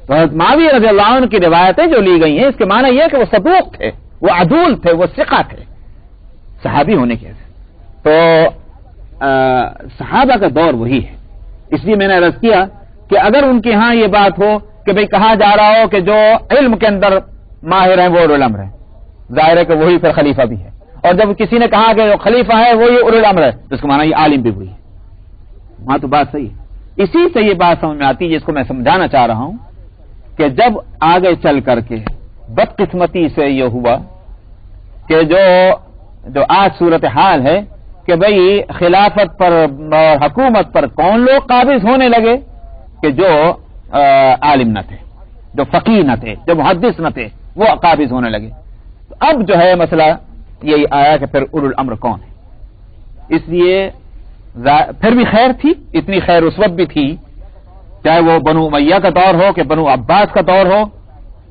تو حضرت معاویہ رضی اللہ عنہ کی روایتیں جو لی گئی ہیں اس کے معنی یہ کہ وہ صدوق تھے، وہ عدول تھے، وہ ثقہ تھے صحابی ہونے کے. تو صحابہ کا دور وہی ہے. اس لیے میں نے عرض کیا کہ اگر ان کے ہاں یہ بات ہو کہ بھئی کہا جا رہا ہو کہ جو علم کے اندر ماہر ہیں وہ اولو الامر ہیں، ظاہر ہے کہ وہی پھر خلیفہ بھی ہے، اور جب کسی نے کہا کہ جو خلیفہ ہے وہی اولو الامر ہے تو اس کا معنی یہ عالم بھی وہی ہے. وہاں تو بات صحیح ہے. اسی سے یہ بات سمجھ میں آتی ہے جس کو میں سمجھانا چاہ رہا ہوں کہ جب آگے چل کر کے بدقسمتی سے یہ ہوا کہ جو آج صورتحال ہے کہ بھئی خلافت پر اور حکومت پر کون لوگ قابض ہونے لگے کہ جو عالم نہ تھے، جو فقیہ نہ تھے، جو محدث نہ تھے، وہ قابض ہونے لگے. اب جو ہے مسئلہ یہی آیا کہ پھر اولو الامر کون ہے. اس لیے پھر بھی خیر تھی، اتنی خیر اس وقت بھی تھی، چاہے وہ بنو امیہ کا دور ہو کہ بنو عباس کا دور ہو،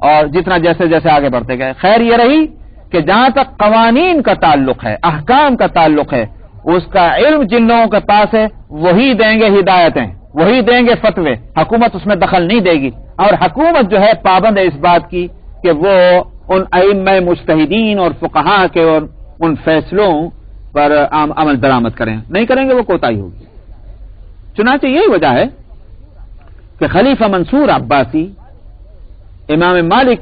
اور جتنا جیسے جیسے آگے بڑھتے گئے خیر یہ رہی کہ جہاں تک قوانین کا تعلق ہے، احکام کا تعلق ہے، اس کا علم جن لوگوں کے پاس ہے وہی دیں گے ہدایتیں، وہی دیں گے فتوے، حکومت اس میں دخل نہیں دے گی. اور حکومت جو ہے پابند ہے اس بات کی کہ وہ ان ائمہ مجتہدین اور فقہا کے اور ان فیصلوں پر عمل درآمد کریں، نہیں کریں گے وہ کوتاہی ہوگی. چنانچہ یہی وجہ ہے کہ خلیفہ منصور عباسی امام مالک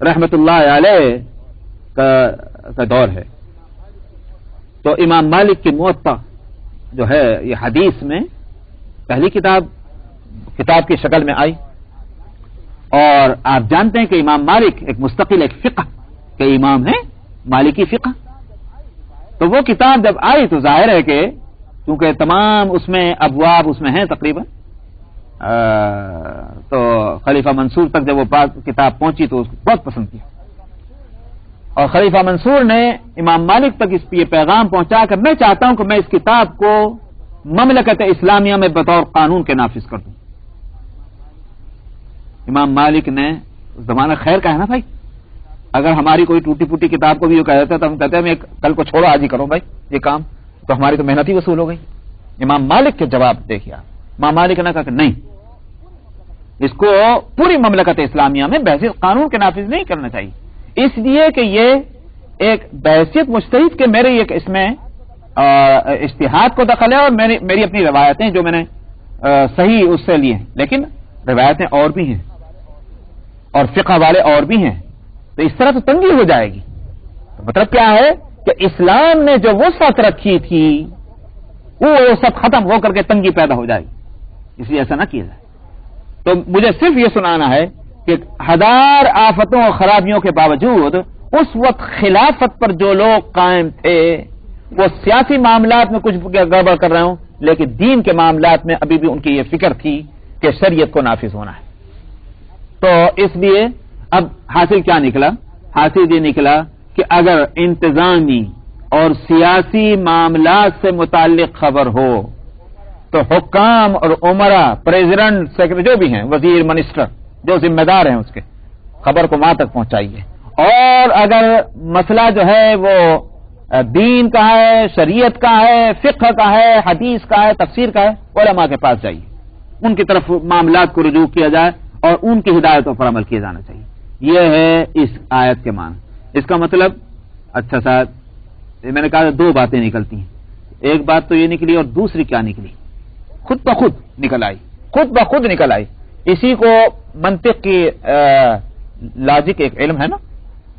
رحمت اللہ علیہ کا دور ہے. تو امام مالک کی موطا جو ہے یہ حدیث میں پہلی کتاب کی شکل میں آئی، اور آپ جانتے ہیں کہ امام مالک ایک مستقل ایک فقہ کے امام ہیں، مالکی فقہ. تو وہ کتاب جب آئی تو ظاہر ہے کہ کیونکہ تمام اس میں ابواب اس میں ہیں تقریباً، تو خلیفہ منصور تک جب وہ کتاب پہنچی تو اس کو بہت پسند کیا، اور خلیفہ منصور نے امام مالک تک اس یہ پیغام پہنچا کر میں چاہتا ہوں کہ میں اس کتاب کو مملکت اسلامیہ میں بطور قانون کے نافذ کر دوں. امام مالک نے زمانہ خیر کا ہے نا بھائی، اگر ہماری کوئی ٹوٹی پھوٹی کتاب کو بھی یہ کہہ دیتا تو ہم کہتے ہیں کل کو چھوڑو آج ہی کرو بھائی یہ کام، تو ہماری تو محنت ہی وصول ہو گئی. امام مالک کے جواب دیکھیے، امام مالک نے کہا کہ نہیں، اس کو پوری مملکت اسلامیہ میں بحثیت قانون کے نافذ نہیں کرنا چاہیے، اس لیے کہ یہ ایک بحثیت مجتہد کے میرے ایک اس میں اجتہاد کو دخل ہے، اور میری اپنی روایتیں جو میں نے صحیح اس سے لی ہیں، لیکن روایتیں اور بھی ہیں اور فقہ والے اور بھی ہیں، تو اس طرح تو تنگی ہو جائے گی. تو مطلب کیا ہے کہ اسلام نے جو وسعت رکھی تھی وہ سب ختم ہو کر کے تنگی پیدا ہو جائے گی، اس لیے ایسا نہ کیا جائے. تو مجھے صرف یہ سنانا ہے کہ ہزار آفتوں اور خرابیوں کے باوجود اس وقت خلافت پر جو لوگ قائم تھے وہ سیاسی معاملات میں کچھ گڑبڑ کر رہے ہوں، لیکن دین کے معاملات میں ابھی بھی ان کی یہ فکر تھی کہ شریعت کو نافذ ہونا ہے. تو اس لیے اب حاصل کیا نکلا؟ حاصل یہ نکلا کہ اگر انتظامی اور سیاسی معاملات سے متعلق خبر ہو تو حکام اور عمرا، پریزیڈنٹ، سیکرٹری جو بھی ہیں، وزیر، منسٹر جو ذمہ دار ہیں اس کے، خبر کو وہاں تک پہنچائیے. اور اگر مسئلہ جو ہے وہ دین کا ہے، شریعت کا ہے، فقہ کا ہے، حدیث کا ہے، تفسیر کا ہے، علماء کے پاس جائیے، ان کی طرف معاملات کو رجوع کیا جائے اور ان کی ہدایتوں پر عمل کیا جانا چاہیے. یہ ہے اس آیت کے معنی. اس کا مطلب اچھا صاحب میں نے کہا دو باتیں نکلتی ہیں، ایک بات تو یہ نکلی اور دوسری کیا نکلی؟ خود بخود نکل آئی، خود بخود نکل آئی. اسی کو منطق کی لاجک ایک علم ہے نا،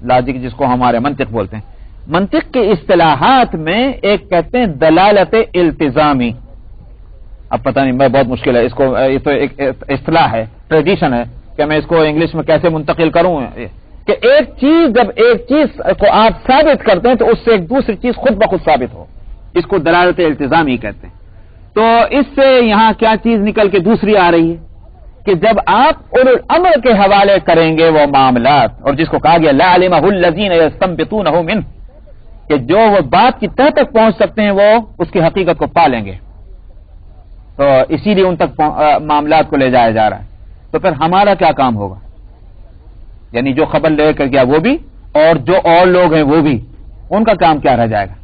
لاجک جس کو ہمارے منطق بولتے ہیں، منطق کے اصطلاحات میں ایک کہتے ہیں دلالت التزامی. اب پتہ نہیں، میں بہت مشکل ہے اس کو، یہ تو ایک اصطلاح ہے، ٹریڈیشن ہے کہ میں اس کو انگلش میں کیسے منتقل کروں کہ ایک چیز جب ایک چیز کو آپ ثابت کرتے ہیں تو اس سے ایک دوسری چیز خود بخود ثابت ہو، اس کو دلالت التزامی کہتے ہیں. تو اس سے یہاں کیا چیز نکل کے دوسری آ رہی ہے کہ جب آپ اولو الامر کے حوالے کریں گے وہ معاملات، اور جس کو کہا گیا لا علمہ الذین یستنبطونہ منہ، کہ جو وہ بات کی تہ تک پہنچ سکتے ہیں وہ اس کی حقیقت کو پا لیں گے، تو اسی لیے ان تک معاملات کو لے جایا جا رہا ہے. تو پھر ہمارا کیا کام ہوگا؟ یعنی جو خبر لے کر گیا وہ بھی اور جو اور لوگ ہیں وہ بھی، ان کا کام کیا رہ جائے گا؟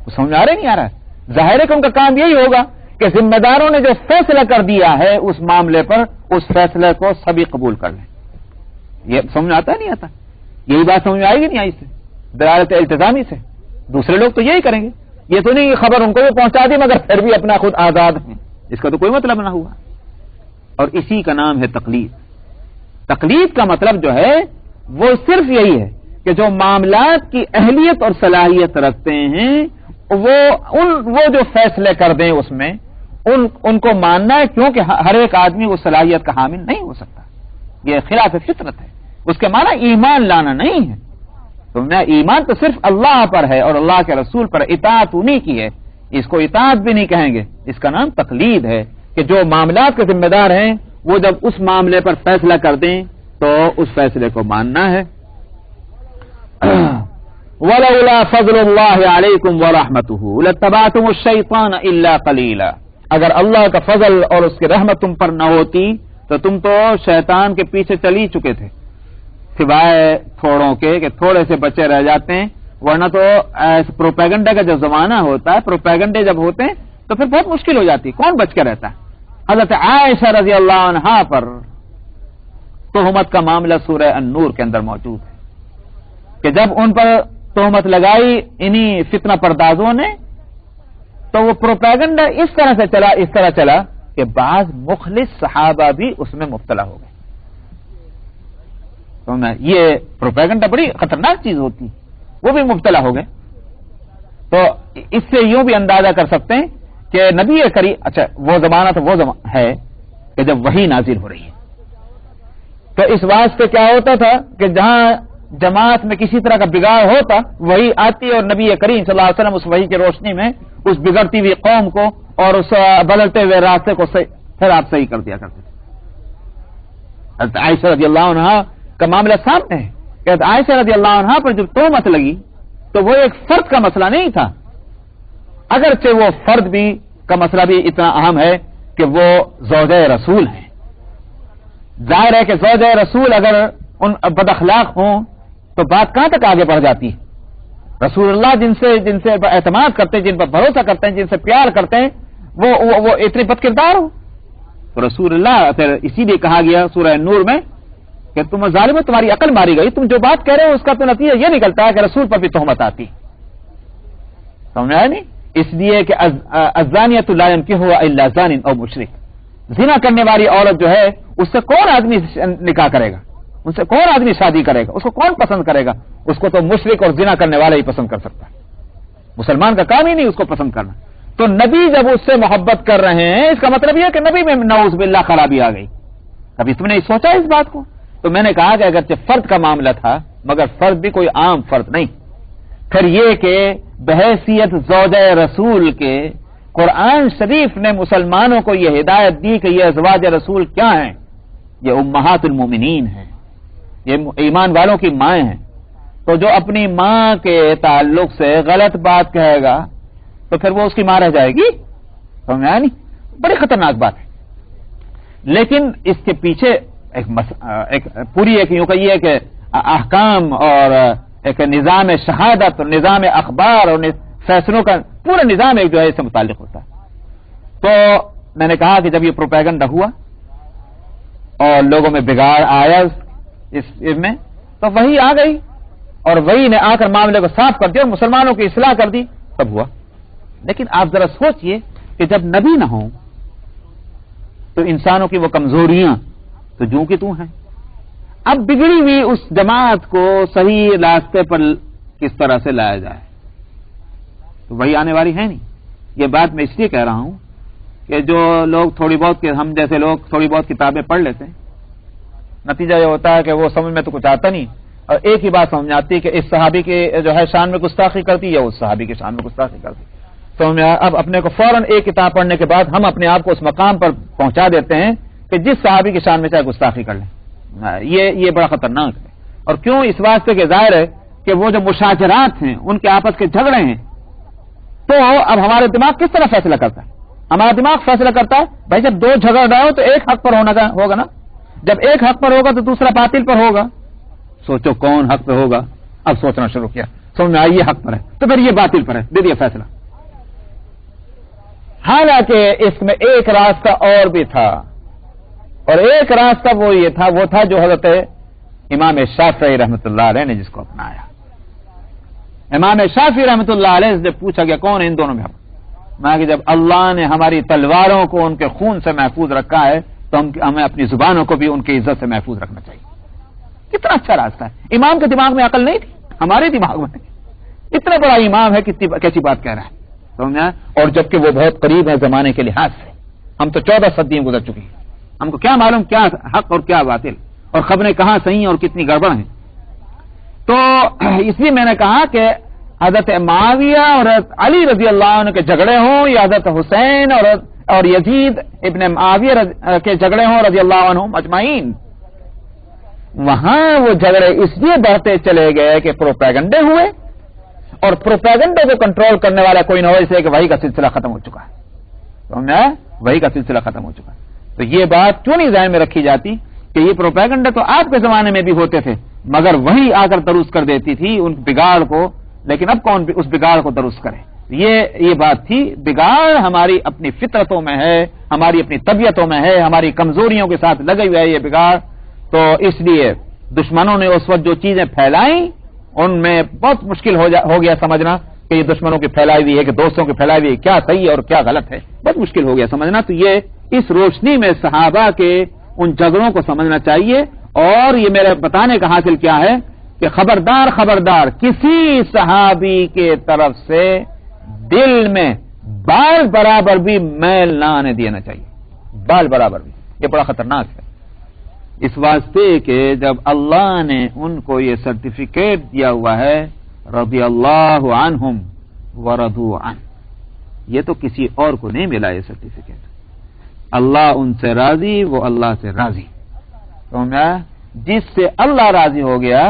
وہ سمجھ آ رہا نہیں آ رہا ہے؟ ظاہر ہے کہ ان کا کام یہی ہوگا کہ ذمہ داروں نے جو فیصلہ کر دیا ہے اس معاملے پر اس فیصلے کو سبھی قبول کر لیں. یہ سمجھ میں آتا ہے نہیں آتا؟ یہی بات سمجھ میں آئے گی نہیں آئی سے دلالت التزامی سے؟ دوسرے لوگ تو یہی کریں گے. یہ تو نہیں کہ خبر ان کو بھی پہنچا دی مگر پھر بھی اپنا خود آزاد ہیں، اس کا تو کوئی مطلب نہ ہوا. اور اسی کا نام ہے تقلید. تقلید کا مطلب جو ہے وہ صرف یہی ہے کہ جو معاملات کی اہلیت اور صلاحیت رکھتے ہیں وہ جو فیصلے کر دیں اس میں ان کو ماننا ہے، کیونکہ ہر ایک آدمی اس صلاحیت کا حامل نہیں ہو سکتا. یہ خلاف فطرت ہے. اس کے معنی ایمان لانا نہیں ہے. تو ایمان تو صرف اللہ پر ہے اور اللہ کے رسول پر اطاعت انہی کی ہے. اس کو اطاعت بھی نہیں کہیں گے، اس کا نام تقلید ہے کہ جو معاملات کے ذمہ دار ہیں وہ جب اس معاملے پر فیصلہ کر دیں تو اس فیصلے کو ماننا ہے. وَلَوْلَا فَضْلُ اللَّهِ عَلَيْكُمْ وَرَحْمَتُهُ لَاتَّبَعْتُمُ الشَّيْطَانَ إِلَّا قَلِيلًا. اگر اللہ کا فضل اور اس کی رحمت تم پر نہ ہوتی تو تم تو شیطان کے پیچھے چل ہی چکے تھے، سوائے تھوڑوں کے کہ تھوڑے سے بچے رہ جاتے ہیں. ورنہ تو پروپیگنڈا کا جب زمانہ ہوتا ہے، پروپیگنڈے جب ہوتے ہیں تو پھر بہت مشکل ہو جاتی ہے. کون بچ کے رہتا ہے؟ حضرت عائشہ رضی اللہ عنہا پر تہمت کا معاملہ سورہ النور کے اندر موجود ہے کہ جب ان پر تہمت لگائی انہی فتنہ پردازوں نے تو وہ پروپیگنڈا اس طرح چلا کہ بعض مخلص صحابہ بھی اس میں مبتلا ہو گئے. تو یہ پروپیگنڈا بڑی خطرناک چیز ہوتی، وہ بھی مبتلا ہو گئے. تو اس سے یوں بھی اندازہ کر سکتے ہیں کہ نبی کریم، اچھا وہ زمانہ تو وہ زمانہ ہے کہ جب وحی نازل ہو رہی ہے. تو اس واسطے کیا ہوتا تھا کہ جہاں جماعت میں کسی طرح کا بگاڑ ہوتا وہی آتی اور نبی کریم صلی اللہ علیہ وسلم اس وحی کی روشنی میں اس بگڑتی ہوئی قوم کو اور اس بدلتے ہوئے راستے کو پھر آپ صحیح کر دیا کرتے تھے. حضرت عائشہ رضی اللہ عنہ کا معاملہ سامنے ہے کہ حضرت عائشہ رضی اللہ عنہ پر جب تہمت لگی تو وہ ایک فرد کا مسئلہ نہیں تھا، اگرچہ وہ فرد بھی کا مسئلہ بھی اتنا اہم ہے کہ وہ زوجہ رسول ہیں. ظاہر ہے کہ زوجہ رسول اگر ان بد اخلاق ہوں تو بات کہاں تک آگے بڑھ جاتی ہے. رسول اللہ جن سے اعتماد کرتے ہیں، جن پر بھروسہ کرتے ہیں، جن سے پیار کرتے ہیں، وہ اتنے بد کردار ہو تو رسول اللہ پھر اسی لیے کہا گیا سورہ نور میں کہ تم ظالم، تمہاری عقل ماری گئی، تم جو بات کہہ رہے ہو اس کا تو نتیجہ یہ نکلتا ہے کہ رسول پر بھی تہمت آتی. سمجھ آیا نہیں؟ اس لیے کہ الزانیۃ لا ينکحها الا زان او مشرک. زنا کرنے والی عورت جو ہے اس سے کون آدمی نکاح کرے گا؟ ان سے کون آدمی شادی کرے گا؟ اس کو کون پسند کرے گا؟ اس کو تو مشرک اور زنا کرنے والا ہی پسند کر سکتا ہے. مسلمان کا کام ہی نہیں اس کو پسند کرنا. تو نبی جب اس سے محبت کر رہے ہیں اس کا مطلب یہ ہے کہ نبی میں نعوذ باللہ خرابی آ گئی. کبھی تم نے سوچا اس بات کو؟ تو میں نے کہا کہ اگرچہ فرد کا معاملہ تھا مگر فرد بھی کوئی عام فرد نہیں. پھر یہ کہ بحیثیت زوجہ رسول کے قرآن شریف نے مسلمانوں کو یہ ہدایت دی کہ یہ ازواج رسول کیا ہیں؟ یہ امہات المومنین ہیں، یہ ایمان والوں کی مائیں ہیں. تو جو اپنی ماں کے تعلق سے غلط بات کہے گا تو پھر وہ اس کی ماں رہ جائے گی. سمجھ آیا نہیں؟ بڑی خطرناک بات ہے. لیکن اس کے پیچھے ایک یوں کہیے کہ احکام اور ایک نظام شہادت اور نظام اخبار اور فیصلوں کا پورا نظام ایک جو ہے اس سے متعلق ہوتا ہے. تو میں نے کہا کہ جب یہ پروپیگنڈا ہوا اور لوگوں میں بگاڑ آیا اس میں تو وہی آ گئی اور وہی نے آ کر معاملے کو صاف کر دیا اور مسلمانوں کی اصلاح کر دی. تب ہوا. لیکن آپ ذرا سوچئے کہ جب نبی نہ ہوں تو انسانوں کی وہ کمزوریاں تو جو کہ تو ہیں. اب بگڑی ہوئی اس جماعت کو صحیح راستے پر کس طرح سے لایا جائے تو وہی آنے والی ہے نہیں. یہ بات میں اس لیے کہہ رہا ہوں کہ جو لوگ تھوڑی بہت ہم جیسے لوگ تھوڑی بہت کتابیں پڑھ لیتے ہیں، نتیجہ یہ ہوتا ہے کہ وہ سمجھ میں تو کچھ آتا نہیں اور ایک ہی بات سمجھ آتی ہے کہ اس صحابی کے جو ہے شان میں گستاخی کرتی یا اس صحابی کی شان میں گستاخی کرتی. سمجھ میں اب اپنے کو فوراً ایک کتاب پڑھنے کے بعد ہم اپنے آپ کو اس مقام پر پہنچا دیتے ہیں کہ جس صحابی کی شان میں چاہے گستاخی کر لیں. یہ بڑا خطرناک ہے. اور کیوں؟ اس واسطے کہ ظاہر ہے کہ وہ جو مشاجرات ہیں ان کے آپس کے جھگڑے ہیں تو اب ہمارے دماغ کس طرح فیصلہ کرتا ہے؟ ہمارا دماغ فیصلہ کرتا ہے بھائی جب دو جھگڑ رہے ہو تو ایک حق پر ہوگا نا. جب ایک حق پر ہوگا تو دوسرا باطل پر ہوگا. سوچو کون حق پہ ہوگا؟ اب سوچنا شروع کیا، سمجھ میں آئی یہ حق پر ہے تو پھر یہ باطل پر ہے، دے دیا فیصلہ. حالانکہ اس میں ایک راستہ اور بھی تھا اور ایک راستہ وہ تھا جو حضرت امام شافعی رحمۃ اللہ علیہ نے جس کو اپنایا. امام شافعی رحمۃ اللہ علیہ سے پوچھا گیا کون ہے ان دونوں میں حق؟ میں کہ جب اللہ نے ہماری تلواروں کو ان کے خون سے محفوظ رکھا ہے تو ہمیں اپنی زبانوں کو بھی ان کی عزت سے محفوظ رکھنا چاہیے. کتنا اچھا راستہ ہے. امام کے دماغ میں عقل نہیں تھی, ہمارے دماغ میں اتنا بڑا امام ہے, کیسی بات کہہ رہا ہے, سمجھا؟ اور جبکہ وہ بہت قریب ہے زمانے کے لحاظ سے. ہم تو 14 صدیاں گزر چکی ہیں, ہم کو کیا معلوم کیا حق اور کیا باطل, اور خبریں کہاں صحیح اور کتنی گڑبڑ ہیں. تو اس لیے میں نے کہا کہ حضرت معاویہ اور حضرت علی رضی اللہ عنہ کے جھگڑے ہوں یا حضرت حسین اور یزید ابن معاویہ کے جھگڑے ہوں رضی اللہ عنہم اجمعین, وہاں وہ جھگڑے اس لیے بڑھتے چلے گئے کہ پروپیگنڈے ہوئے, اور پروپیگنڈے کو کنٹرول کرنے والا کوئی نہ ہو, اس لیے کہ وحی کا سلسلہ ختم ہو چکا ہے. سمجھا؟ وحی کا سلسلہ ختم ہو چکا ہے. تو یہ بات کیوں نہیں ذہن میں رکھی جاتی کہ یہ پروپیگنڈے تو آپ کے زمانے میں بھی ہوتے تھے, مگر وہی آ کر درست کر دیتی تھی ان بگاڑ کو, لیکن اب کون اس بگاڑ کو درست کرے. یہ بات تھی. بگاڑ ہماری اپنی فطرتوں میں ہے, ہماری اپنی طبیعتوں میں ہے, ہماری کمزوریوں کے ساتھ لگے ہوئے ہے یہ بگاڑ. تو اس لیے دشمنوں نے اس وقت جو چیزیں پھیلائیں ان میں بہت مشکل ہو گیا سمجھنا کہ یہ دشمنوں کی پھیلائی ہوئی ہے کہ دوستوں کی پھیلائی ہوئی ہے, کیا صحیح ہے اور کیا غلط ہے, بہت مشکل ہو گیا سمجھنا. تو یہ اس روشنی میں صحابہ کے ان جھگڑوں کو سمجھنا چاہیے. اور یہ میرے بتانے کا حاصل کیا ہے کہ خبردار کسی صحابی کے طرف سے دل میں بال برابر بھی میل نہ آنے دینا چاہیے, بال برابر بھی. یہ بڑا خطرناک ہے, اس واسطے کہ جب اللہ نے ان کو یہ سرٹیفکیٹ دیا ہوا ہے رضی اللہ عنہم ورضوا عنہ, یہ تو کسی اور کو نہیں ملا یہ سرٹیفکیٹ. اللہ ان سے راضی, وہ اللہ سے راضی. سمجھا؟ جس سے اللہ راضی ہو گیا,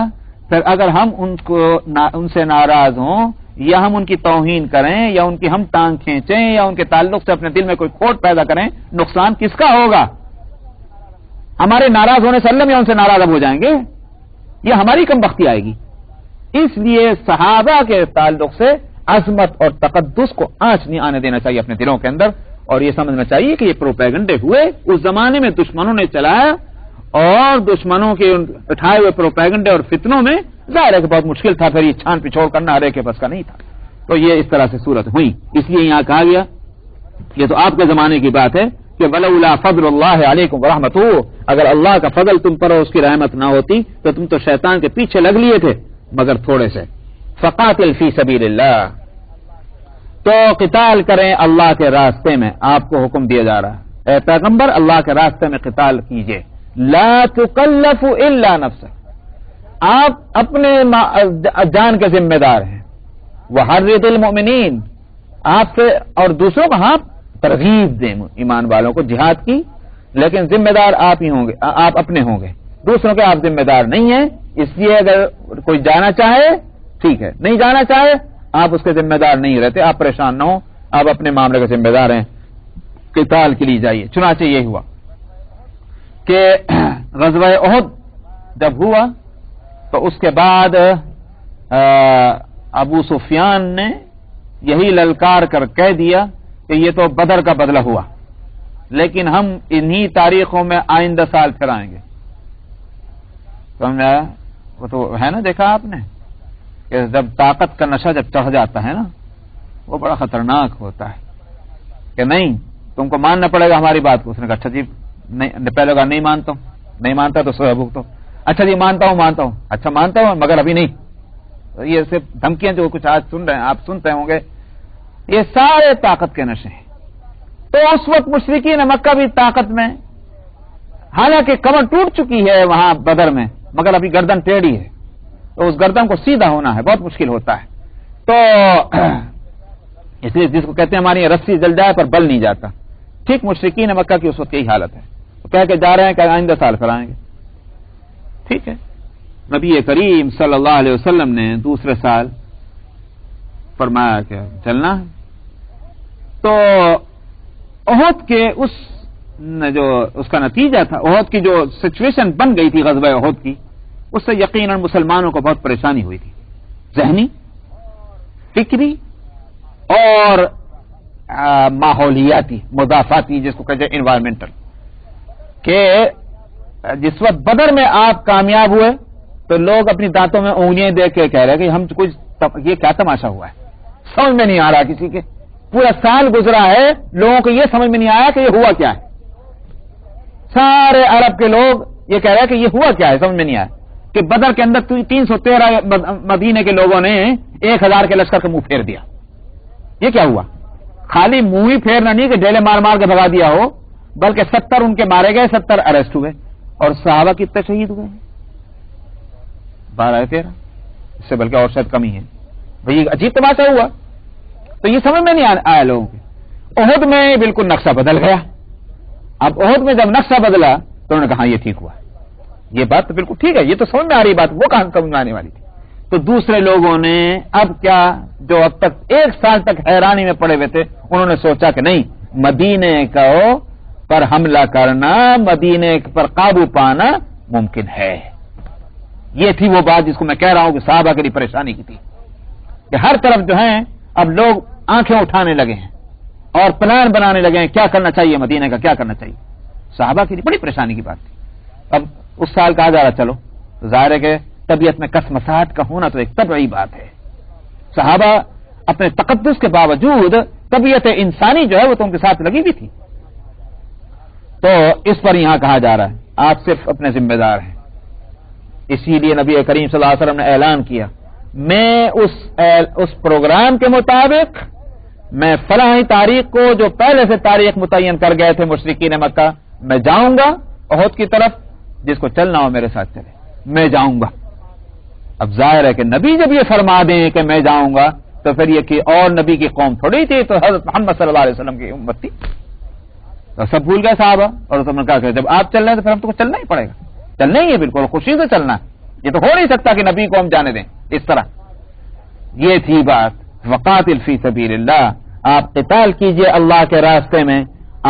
پھر اگر ہم ان سے ناراض ہوں یا ہم ان کی توہین کریں یا ان کی ہم ٹانگ کھینچیں یا ان کے تعلق سے اپنے دل میں کوئی کھوٹ پیدا کریں, نقصان کس کا ہوگا؟ ہمارے ناراض ہونے سے اللہ یا ان سے ناراض اب ہو جائیں گے, یہ ہماری کم بختی آئے گی. اس لیے صحابہ کے تعلق سے عظمت اور تقدس کو آنچ نہیں آنے دینا چاہیے اپنے دلوں کے اندر, اور یہ سمجھنا چاہیے کہ یہ پروپیگنڈے ہوئے اس زمانے میں دشمنوں نے چلایا, اور دشمنوں کے اٹھائے ہوئے پروپیگنڈے اور فتنوں میں ظاہر ہے کہ بہت مشکل تھا, پھر یہ چھان پچھوڑ کرنا ہر ایک کے بس کا نہیں تھا. تو یہ اس طرح سے صورت ہوئی. اس لیے یہاں کہا گیا, یہ تو آپ کے زمانے کی بات ہے کہ ولولا فضل اللہ علیکم ورحمتہ, اگر اللہ کا فضل تم پر اور اس کی رحمت نہ ہوتی تو تم تو شیطان کے پیچھے لگ لیے تھے مگر تھوڑے سے. فقاتل فی سبیل اللہ, تو قتال کریں اللہ کے راستے میں. آپ کو حکم دیا جا رہا ہے اے پیغمبر اللہ کے راستے میں قتال کیجئے. لا تکلف الا نفسک, آپ اپنے جان کے ذمہ دار ہیں. وحرض المؤمنین, آپ سے اور دوسروں کو ہاں ترغیب دیں ایمان والوں کو جہاد کی, لیکن ذمہ دار آپ ہی ہوں گے, آپ اپنے ہوں گے, دوسروں کے آپ ذمہ دار نہیں ہیں. اس لیے اگر کوئی جانا چاہے ٹھیک ہے, نہیں جانا چاہے آپ اس کے ذمہ دار نہیں رہتے, آپ پریشان نہ ہو, آپ اپنے معاملے کے ذمہ دار ہیں. قتال کے لیے جائیے. چنانچہ یہ ہوا کہ غزوہ احد جب ہوا تو اس کے بعد ابو سفیان نے یہی للکار کر کہہ دیا کہ یہ تو بدر کا بدلہ ہوا, لیکن ہم انہی تاریخوں میں آئندہ سال پھر آئیں گے. سمجھا؟ وہ تو ہے نا, دیکھا آپ نے کہ جب طاقت کا نشہ جب چڑھ جاتا ہے نا, وہ بڑا خطرناک ہوتا ہے کہ نہیں تم کو ماننا پڑے گا ہماری بات کو. اس نے کہا اچھا جی, نہیں, پہلے کہا نہیں مانتا ہوں, نہیں مانتا تو سو بھگتو. اچھا جی مانتا ہوں, اچھا مانتا ہوں مگر ابھی نہیں. یہ صرف دھمکیاں جو کچھ آج سن رہے ہیں, آپ سنتے ہوں گے, یہ سارے طاقت کے نشے ہیں. تو اس وقت مشرکین مکہ بھی طاقت میں, حالانکہ کمر ٹوٹ چکی ہے وہاں بدر میں, مگر ابھی گردن ٹیڑھی ہے, تو اس گردن کو سیدھا ہونا ہے بہت مشکل ہوتا ہے. تو اس لیے جس کو کہتے ہیں ہماری رسی جل جائے پر بل نہیں جاتا, ٹھیک مشرکین مکہ کی اس وقت یہی حالت ہے. تو کہہ کے جا رہے ہیں کہ آئندہ سال پھر آئیں گے. ٹھیک ہے, نبی کریم صلی اللہ علیہ وسلم نے دوسرے سال فرمایا کہ چلنا. تو احد کے اس کا نتیجہ تھا, احد کی جو سچویشن بن گئی تھی غزوہ احد کی, اس سے یقیناً مسلمانوں کو بہت پریشانی ہوئی تھی, ذہنی, فکری اور ماحولیاتی, مضافاتی, جس کو کہتے ہیں انوائرمنٹل. کہ جس وقت بدر میں آپ کامیاب ہوئے تو لوگ اپنی دانتوں میں انگلیاں دیکھ کے کہہ رہے کہ ہم کچھ یہ کیا تماشا ہوا ہے، سمجھ میں نہیں آ رہا کسی کے. پورا سال گزرا ہے، لوگوں کو یہ سمجھ میں نہیں آیا کہ یہ ہوا کیا ہے. سارے عرب کے لوگ یہ کہہ رہے ہیں کہ یہ ہوا کیا ہے، سمجھ میں نہیں آیا کہ بدر کے اندر 313 مدینے کے لوگوں نے 1000 کے لشکر کا منہ پھیر دیا. یہ کیا ہوا؟ خالی منہ ہی پھیرنا نہیں کہ ڈیلے مار مار کے بھگا دیا ہو، بلکہ 70 ان کے مارے گئے، 70 اریسٹ ہوئے، اور صحابہ کتنے شہید ہوئے؟ 12-13، اس سے بلکہ اور شاید کم ہی ہے. بھئی عجیب تماشا ہوا. تو یہ سمجھ میں نہیں آیا لوگوں کے. احد میں بالکل نقشہ بدل گیا. اب احد میں جب نقشہ بدلا تو انہوں نے کہا یہ ٹھیک ہوا، یہ بات تو بالکل ٹھیک ہے، یہ تو سمجھ میں آ رہی بات، وہ کہاں سمجھ میں آنے والی تھی. تو دوسرے لوگوں نے اب کیا، جو اب تک 1 سال تک حیرانی میں پڑے ہوئے تھے، انہوں نے سوچا کہ نہیں، مدینے پر حملہ کرنا، مدینے پر قابو پانا ممکن ہے. یہ تھی وہ بات جس کو میں کہہ رہا ہوں کہ صحابہ کے لیے پریشانی کی تھی کہ ہر طرف جو ہیں اب لوگ آنکھیں اٹھانے لگے ہیں اور پلان بنانے لگے ہیں کیا کرنا چاہیے، مدینے کا کیا کرنا چاہیے. صحابہ کے لیے بڑی پریشانی کی بات تھی. اب اس سال کہا جا رہا چلو، ظاہر ہے کہ طبیعت میں کسمساہٹ کا ہونا تو ایک طبعی بات ہے. صحابہ اپنے تقدس کے باوجود طبیعت انسانی جو ہے وہ تو ان کے ساتھ لگی بھی تھی. تو اس پر یہاں کہا جا رہا ہے آپ صرف اپنے ذمہ دار ہیں. اسی لیے نبی کریم صلی اللہ علیہ وسلم نے اعلان کیا، میں اس پروگرام کے مطابق میں فلاں تاریخ کو، جو پہلے سے تاریخ متعین کر گئے تھے مشرکین مکہ، میں جاؤں گا احد کی طرف، جس کو چلنا ہو میرے ساتھ چلے، میں جاؤں گا. اب ظاہر ہے کہ نبی جب یہ فرما دیں کہ میں جاؤں گا تو پھر یہ کہ اور نبی کی قوم تھوڑی تھی، تو حضرت محمد صلی اللہ علیہ وسلم کی امت تھی. تو سب بھول گئے صحابہ، اور اس نے کہا کہ جب آپ چل رہے ہیں تو پھر ہم کو چلنا ہی پڑے گا، چلنا ہی ہے، بالکل خوشی سے چلنا ہے. یہ تو ہو نہیں سکتا کہ نبی کو ہم جانے دیں اس طرح. یہ تھی بات. وقاتل فی سبیل اللہ، آپ قتال کیجئے اللہ کے راستے میں،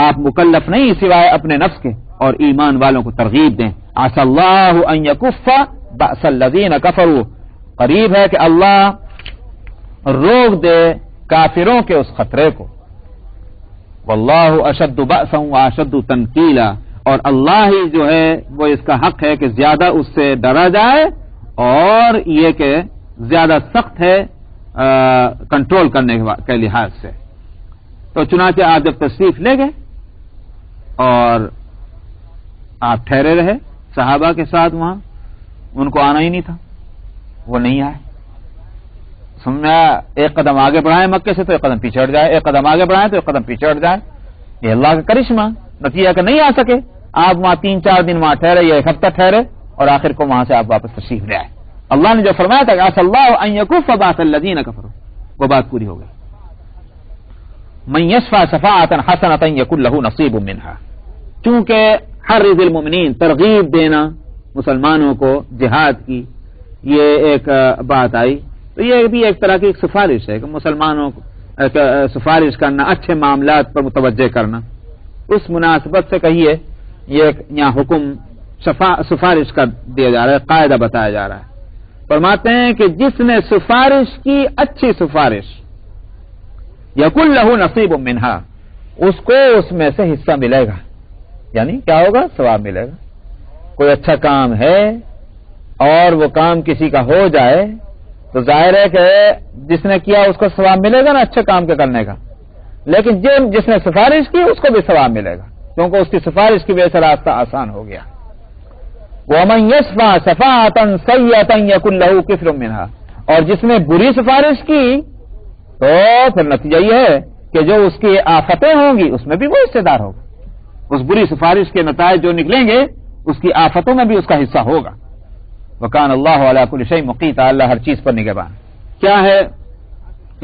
آپ مکلف نہیں سوائے اپنے نفس کے، اور ایمان والوں کو ترغیب دیں. عسى اللہ ان یکف بأس الذین کفروا، قریب ہے کہ اللہ روک دے کافروں کے اس خطرے کو. واللہ اشد بأسا واشد تنکیلا، اور اللہ ہی جو ہے وہ اس کا حق ہے کہ زیادہ اس سے ڈرا جائے، اور یہ کہ زیادہ سخت ہے کنٹرول کرنے کے لحاظ سے. تو چنانچہ آپ جب تشریف لے گئے اور آپ ٹھہرے رہے صحابہ کے ساتھ وہاں، ان کو آنا ہی نہیں تھا، وہ نہیں آئے. سمجھا، ایک قدم آگے بڑھائیں مکے سے تو ایک قدم پیچھے ہٹ جائے، ایک قدم آگے بڑھائیں تو ایک قدم پیچھے ہٹ جائے. یہ اللہ کا کرشمہ. نتیجہ کہ نہیں آ سکے. آپ وہاں 3-4 دن وہاں ٹھہرے یا 1 ہفتہ ٹھہرے، اور آخر کو وہاں سے آپ واپس تشریف لے آئے. اللہ نے جو فرمایا تھا کہ عسى اللہ ان یکف بأس الذین کفروا، وہ بات پوری ہو گئی. من یشفع شفاعۃ حسنۃ یکن لہ نصیب منها، چونکہ حرض المؤمنین، ترغیب دینا مسلمانوں کو جہاد کی، یہ ایک بات آئی. تو یہ بھی ایک طرح کی ایک سفارش ہے کہ مسلمانوں کو سفارش کرنا، اچھے معاملات پر متوجہ کرنا. اس مناسبت سے کہیے یہ یہاں حکم سفارش کا دیا جا رہا ہے، قاعدہ بتایا جا رہا ہے. فرماتے ہیں کہ جس نے سفارش کی، اچھی سفارش، یکن لہ نصیب منہا، اس کو اس میں سے حصہ ملے گا. یعنی کیا ہوگا؟ ثواب ملے گا. کوئی اچھا کام ہے اور وہ کام کسی کا ہو جائے تو ظاہر ہے کہ جس نے کیا اس کو ثواب ملے گا نا اچھے کام کے کرنے کا، لیکن جس نے سفارش کی اس کو بھی ثواب ملے گا، کیونکہ اس کی سفارش کی وجہ سے راستہ آسان ہو گیا. وَمَن يَشْفَعْ شَفَاعَةً سَيِّئَةً يَكُن لَهُ كِفْلٌ مِنْهَا، اور جس نے بری سفارش کی تو پھر نتیجہ یہ ہے کہ جو اس کی آفتیں ہوں گی اس میں بھی وہ حصے دار ہوگا. اس بری سفارش کے نتائج جو نکلیں گے اس کی آفتوں میں بھی اس کا حصہ ہوگا. وَكَانَ اللَّهُ عَلَى كُلِّ شَيْءٍ مُقِيتًا، اللہ ہر چیز پر نگہبان. کیا ہے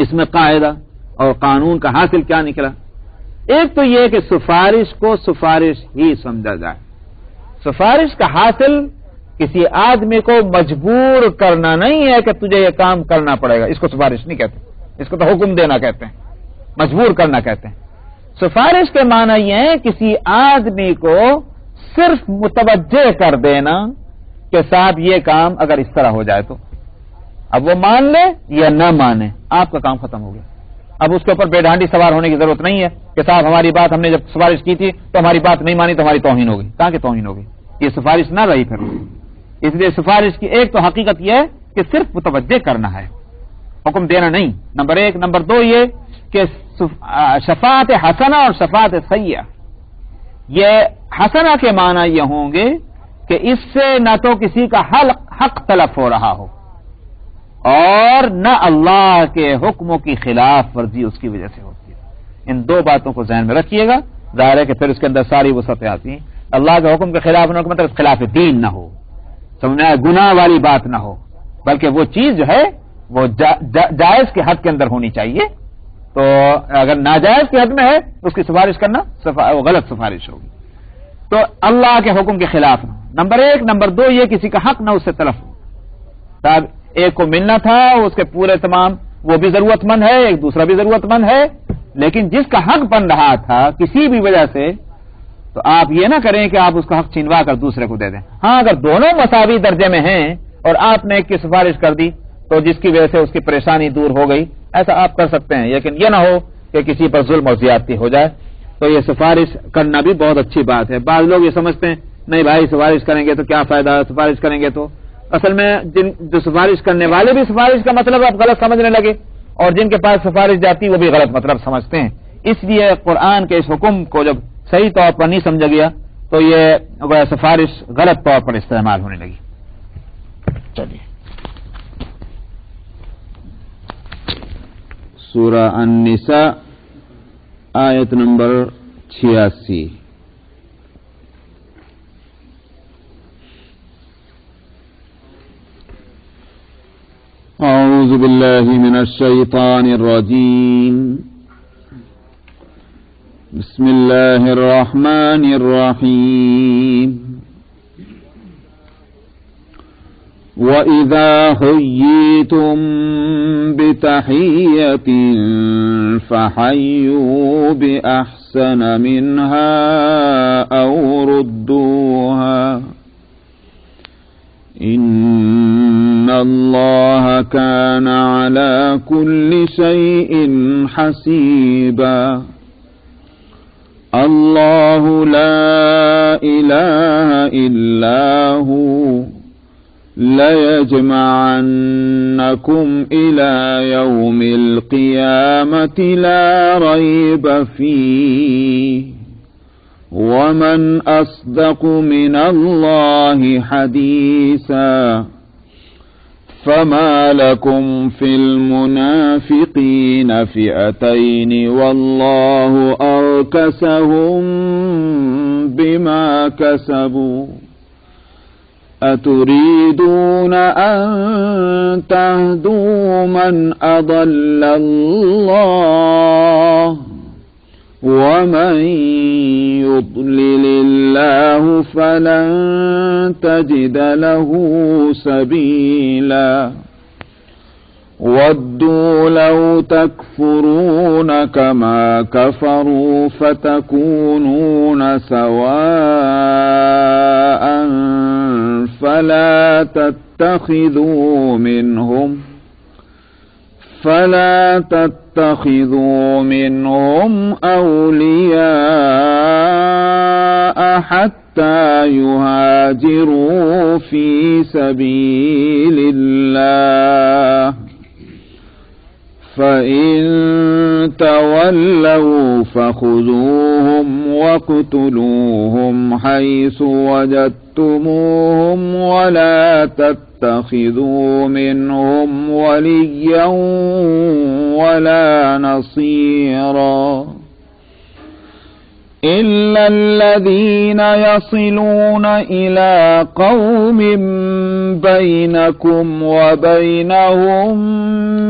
اس میں قاعدہ اور قانون کا حاصل کیا نکلا؟ ایک تو یہ کہ سفارش کو سفارش ہی سمجھا جائے. سفارش کا حاصل کسی آدمی کو مجبور کرنا نہیں ہے کہ تجھے یہ کام کرنا پڑے گا، اس کو سفارش نہیں کہتے، اس کو تو حکم دینا کہتے ہیں، مجبور کرنا کہتے ہیں. سفارش کے معنی یہ ہے کسی آدمی کو صرف متوجہ کر دینا کہ صاحب یہ کام اگر اس طرح ہو جائے تو، اب وہ مان لے یا نہ مانے آپ کا کام ختم ہو گیا. اب اس کے اوپر بے ڈانڈی سوار ہونے کی ضرورت نہیں ہے کہ صاحب ہماری بات ہم نے جب سفارش کی تھی تو ہماری بات نہیں مانی تو ہماری توہین ہو گئی. کہاں کی توہین ہو گئی؟ یہ سفارش نہ رہی پھر. اس لیے سفارش کی ایک تو حقیقت یہ ہے کہ صرف متوجہ کرنا ہے، حکم دینا نہیں، نمبر ایک. نمبر دو یہ کہ شفاعت حسنہ اور شفاعت سیئہ، یہ حسنہ کے معنی یہ ہوں گے کہ اس سے نہ تو کسی کا حق تلف ہو رہا ہو اور نہ اللہ کے حکموں کی خلاف ورزی اس کی وجہ سے ہوتی ہے. ان دو باتوں کو ذہن میں رکھیے گا. ظاہر ہے کہ پھر اس کے اندر ساری وسعتیں آتی ہیں. اللہ کے حکم کے خلاف ہونے کا مطلب خلاف دین نہ ہو، سمجھنا گناہ والی بات نہ ہو، بلکہ وہ چیز جو ہے وہ جائز کے حد کے اندر ہونی چاہیے. تو اگر ناجائز کے حد میں ہے اس کی سفارش کرنا وہ غلط سفارش ہوگی. تو اللہ کے حکم کے خلاف نہ، نمبر ایک. نمبر دو یہ کسی کا حق نہ اس سے تلف ہو. صاحب ایک کو ملنا تھا، اس کے پورے تمام وہ بھی ضرورت مند ہے، ایک دوسرا بھی ضرورت مند ہے، لیکن جس کا حق بن رہا تھا کسی بھی وجہ سے، تو آپ یہ نہ کریں کہ آپ اس کا حق چھینوا کر دوسرے کو دے دیں. ہاں اگر دونوں مساوی درجے میں ہیں اور آپ نے ایک کی سفارش کر دی تو جس کی وجہ سے اس کی پریشانی دور ہو گئی، ایسا آپ کر سکتے ہیں، لیکن یہ نہ ہو کہ کسی پر ظلم اور زیادتی ہو جائے. تو یہ سفارش کرنا بھی بہت اچھی بات ہے. بعض لوگ یہ سمجھتے ہیں نہیں بھائی سفارش کریں گے تو کیا فائدہ، سفارش کریں گے تو اصل میں جو سفارش کرنے والے بھی سفارش کا مطلب آپ غلط سمجھنے لگے اور جن کے پاس سفارش جاتی وہ بھی غلط مطلب سمجھتے ہیں. اس لیے قرآن کے اس حکم کو جب صحیح طور پر نہیں سمجھا گیا تو یہ سفارش غلط طور پر استعمال ہونے لگی. چلیے سورہ النساء آیت نمبر 86. اعوذ باللہ من الشیطان الرجیم. بسم اللہ الرحمن الرحیم. وَإِذَا حُيِّيتُم بِتَحِيَّةٍ فَحَيُّوا بِأَحْسَنَ مِنْهَا أَوْ رُدُّوهَا إِنَّ اللَّهَ كَانَ عَلَى كُلِّ شَيْءٍ حَسِيبًا. اللَّهُ لَا إِلَهَ إِلَّا هُوَ لَيَجْمَعَنَّكُمْ إِلَى يَوْمِ الْقِيَامَةِ لَا رَيْبَ فِيهِ وَمَنْ أَصْدَقُ مِنَ اللَّهِ حَدِيثًا. فَمَا لَكُمْ فِي الْمُنَافِقِينَ فِئَتَيْنِ وَاللَّهُ أَرْكَسَهُم بِمَا كَسَبُوا أَتُرِيدُونَ أَن تَهْدُوا مَنْ أَضَلَّ اللَّهُ وَمَن يُضْلِلِ اللَّهُ فَلَن تَجِدَ لَهُ سَبِيلًا. وَدُّوا لَوْ تَكْفُرُونَ كَمَا كَفَرُوا فَتَكُونُونَ سَوَاءً فَلَا تَتَّخِذُوا مِنْهُمْ أَوْلِيَاءَ حَتَّى يُهَاجِرُوا فِي سَبِيلِ اللَّهِ فَإِن تَوَلَّوْا فَخُذُوهُمْ وَاقْتُلُوهُمْ حَيْثُ وَجَدتُّمُوهُمْ وَلَا تَتَّخِذُوا مِنْهُمْ وَلِيًّا وَلَا نَصِيرًا إِلَّا الَّذِينَ يَصِلُونَ إِلَى قَوْمٍ بَيْنَكُمْ وَبَيْنَهُم